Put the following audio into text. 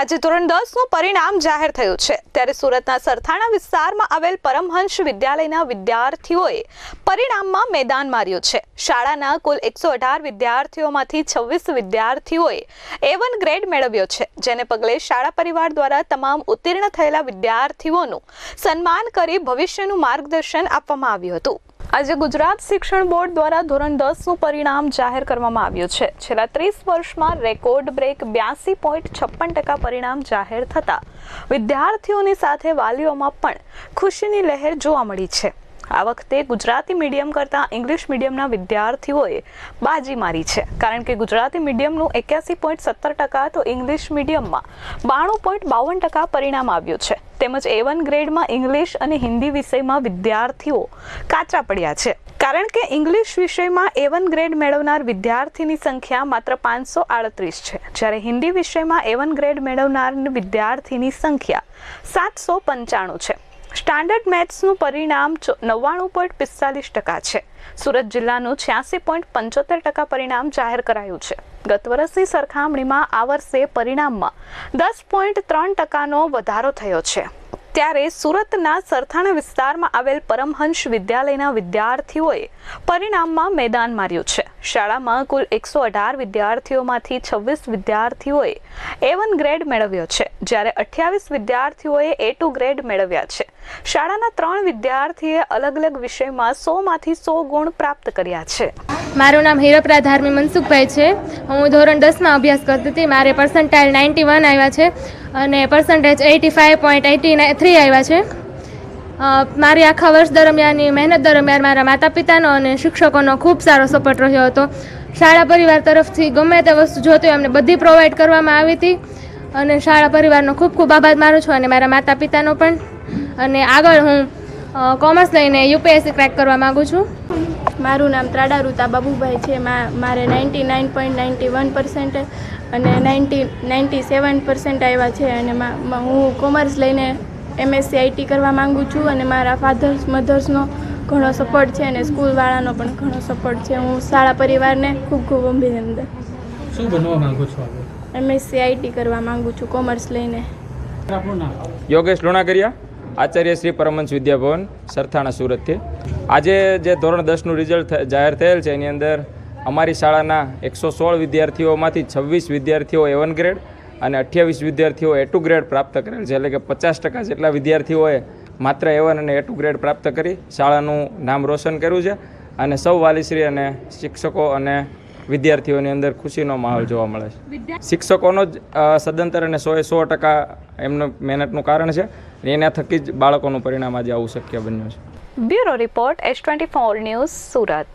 આજે ધોરણ 10 નું પરિણામ જાહેર થયું છે ત્યારે સુરતના સરથાણા વિસ્તારમાં આવેલ પરમહંસ વિદ્યાલયના વિદ્યાર્થીઓએ પરિણામમાં મેદાન માર્યું છે। શાળાના કુલ 118 વિદ્યાર્થીઓમાંથી 26 વિદ્યાર્થીઓએ A1 ગ્રેડ મેળવ્યો છે, જેને પગલે શાળા પરિવાર દ્વારા તમામ ઉત્તીર્ણ થયેલા વિદ્યાર્થીઓનું સન્માન કરી ભવિષ્યનું માર્ગદર્શન આપવામાં આવ્યું હતું। આજે ગુજરાત શિક્ષણ બોર્ડ દ્વારા ધોરણ 10 નું પરિણામ જાહેર કરવામાં આવ્યું છે। છેલ્લા 30 વર્ષમાં રેકોર્ડ બ્રેક 82.56% પરિણામ જાહેર થતા વિદ્યાર્થીઓની સાથે વાલીઓમાં પણ ખુશીની લહેર જોવા મળી છે। આ વખતે ગુજરાતી મીડિયમ કરતાં ઇંગ્લિશ મીડિયમના વિદ્યાર્થીઓએ બાજી મારી છે, કારણ કે ગુજરાતી મીડિયમનું 81.70% તો ઇંગ્લિશ મીડિયમમાં 92.52% પરિણામ આવ્યું છે। તેમજ A1 ગ્રેડમાં ઇંગ્લિશ અને હિન્દી વિષયમાં વિદ્યાર્થીઓ કાચા પડ્યા છે, કારણ કે ઇંગ્લિશ વિષયમાં A1 ગ્રેડ મેળવનાર વિદ્યાર્થીની સંખ્યા માત્ર 538 છે, જ્યારે હિન્દી વિષયમાં A1 ગ્રેડ મેળવનાર વિદ્યાર્થીની સંખ્યા 795 છે। સ્ટાન્ડર્ડ મેથ્સનું પરિણામ 99.45% છે। સુરત જિલ્લાનું 86.75% પરિણામ જાહેર કરાયું છે। ગત વર્ષની સરખામણીમાં આ વર્ષે પરિણામમાં 10.3%નો વધારો થયો છે। ત્યારે સુરતના સરથાણા વિસ્તારમાં આવેલ પરમહંસ વિદ્યાલયના વિદ્યાર્થીઓએ પરિણામમાં મેદાન માર્યું છે। શાળામાં કુલ 118 વિદ્યાર્થીઓમાંથી 26 વિદ્યાર્થીઓએ A1 ગ્રેડ મેળવ્યો છે, જ્યારે 28 વિદ્યાર્થીઓએ A2 ગ્રેડ મેળવ્યા છે। શાળાના 3 વિદ્યાર્થીએ અલગ અલગ વિષયમાં 100માંથી 100 ગુણ પ્રાપ્ત કર્યા છે। મારું નામ હીરપરા ધાર્મી મનસુખભાઈ છે। હું ધોરણ 10માં અભ્યાસ કરતી હતી। મારે પર્સન્ટાઇલ 91 આવ્યા છે અને પર્સન્ટેજ 85.83 આવ્યા છે। મારી આખા વર્ષ દરમિયાનની મહેનત દરમિયાન મારા માતા પિતાનો અને શિક્ષકોનો ખૂબ સારો સપોર્ટ રહ્યો હતો। શાળા પરિવાર તરફથી ગમે તે વસ્તુ જોતી હોય અમને બધી પ્રોવાઈડ કરવામાં આવી હતી અને શાળા પરિવારનો ખૂબ ખૂબ આભાર માનું છું અને મારા માતા પિતાનો પણ। અને આગળ હું કોમર્સ લઈને UPSC ક્રેક કરવા માગું છું। મારું નામ ત્રાડા રૂતા બાબુભાઈ છે। મારે 99.91% અને 97% આવ્યા છે અને હું કોમર્સ લઈને MSc IT કરવા માગું છું અને મારા ફાધર્સ મધર્સનો ઘણો સપોર્ટ છે અને સ્કૂલવાળાનો પણ ઘણો સપોર્ટ છે। હું શાળા પરિવારને ખૂબ ખૂબ અભિનંદન। શું બનવા માંગો છો? MSc IT કરવા માગું છું કોમર્સ લઈને। આપનું નામ? યોગેશ લુણાકરિયા, આચાર્ય શ્રી પરમહંસ વિદ્યાભવન સરથાણા સુરતથી। આજે જે ધોરણ 10નું રિઝલ્ટ જાહેર થયેલ છે એની અંદર અમારી શાળાના 116 વિદ્યાર્થીઓમાંથી 26 વિદ્યાર્થીઓ A1 ગ્રેડ અને 28 વિદ્યાર્થીઓ A2 ગ્રેડ પ્રાપ્ત કરેલ છે, એટલે કે 50% જેટલા વિદ્યાર્થીઓએ માત્ર A1 અને A2 ગ્રેડ પ્રાપ્ત કરી શાળાનું નામ રોશન કર્યું છે અને સૌ વાલીશ્રી અને શિક્ષકો અને વિદ્યાર્થીઓની અંદર ખુશીનો માહોલ જોવા મળે છે। શિક્ષકોનો જ સદંતર અને 100% એમનું મહેનતનું કારણ છે, એના થકી જ બાળકોનું પરિણામ આજે આવું શક્ય બન્યું છે। Bureau report S24 news Surat.